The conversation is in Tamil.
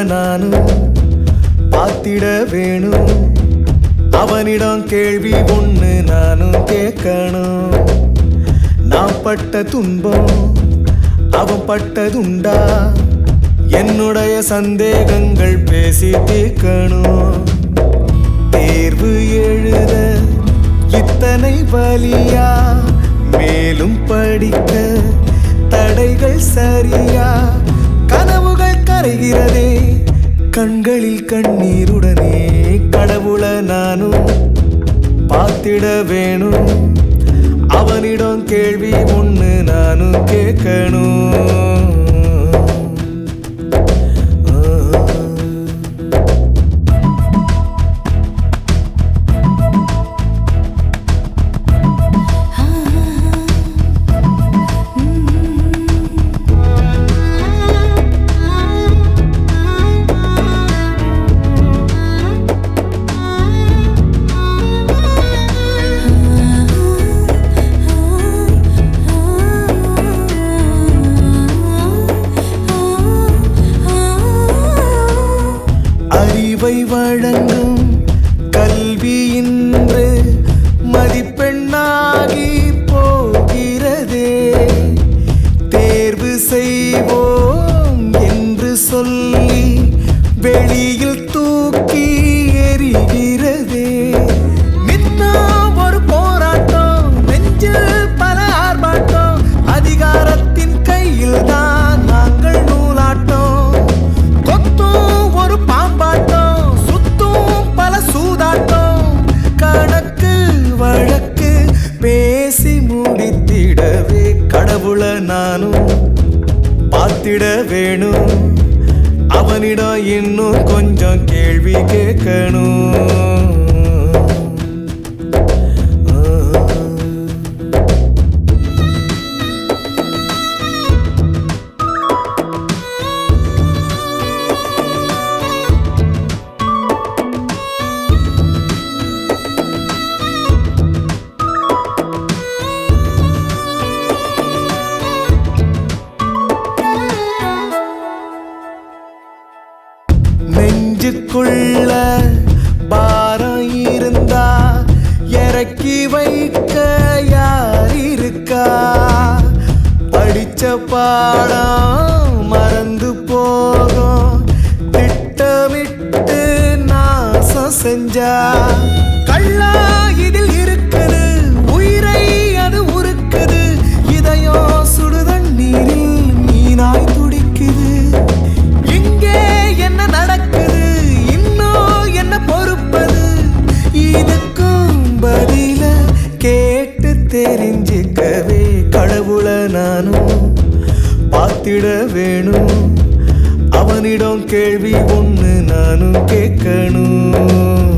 நானும் பார்த்திட வேணும். அவனிடம் கேள்வி ஒண்ணு நானும் கேட்கணும். நான் பட்ட துன்பம் அவன் பட்டதுண்டா? என்னுடைய சந்தேகங்கள் பேசி தீர்க்கணும். தேர்வு எழுத இத்தனை வலியா? மேலும் படிக்க தடைகள் சரியா? கனவுகள் கரைகிறதே கண்களில் கண்ணீருடனே. கடவுளை நானும் பார்த்திட வேணும். அவனிடம் கேள்வி ஒண்ணு நானும் கேட்கணும். அறிவை வழங்கும் கல்வி இன்று மதிப்பெண்ணாகி போகிறதே. தேர்வு செய்வோம் என்று சொல்லி வெளியில் தூக்கி எறிகிறதே. நின்னா ஒரு போராட்டம், நெஞ்சில் பல ஆர்ப்பாட்டம். அதிகாரத்தின் கையில் தான் நாங்கள் நூலாட்டம். கொத்தும் ஒரு பாம்பாட்டம், சுத்தும் பல சூதாட்டம். கணக்கு வழக்கு பேசி முடித்திடவே கடவுளை நானும் பார்த்திட வேணும். அவனிடம் இன்னும் கொஞ்சம் கேள்வி கேட்கணும். நெஞ்சுக்குள்ள பாரம் இருந்தா இறக்கி வைக்க யார் இருக்கா? படிச்ச பாடம் மறந்து போகும் திட்டமிட்டு நாசம் செஞ்சா. கள்ளா இதில் இருக்குது, உயிரை அது உருக்குது. இதயம் சுடுதண்ணீரில் மீனாய் துடிக்குது. இங்கே என்ன நடக்குது? இன்னும் என்ன பொறுப்பது? இதுக்கும் பதில கேட்டு தெரிஞ்சுக்கவே கடவுளை நானும் பார்த்திட வேணும். அவனிடம் கேள்வி ஒண்ணு நானும் கேட்கணும்.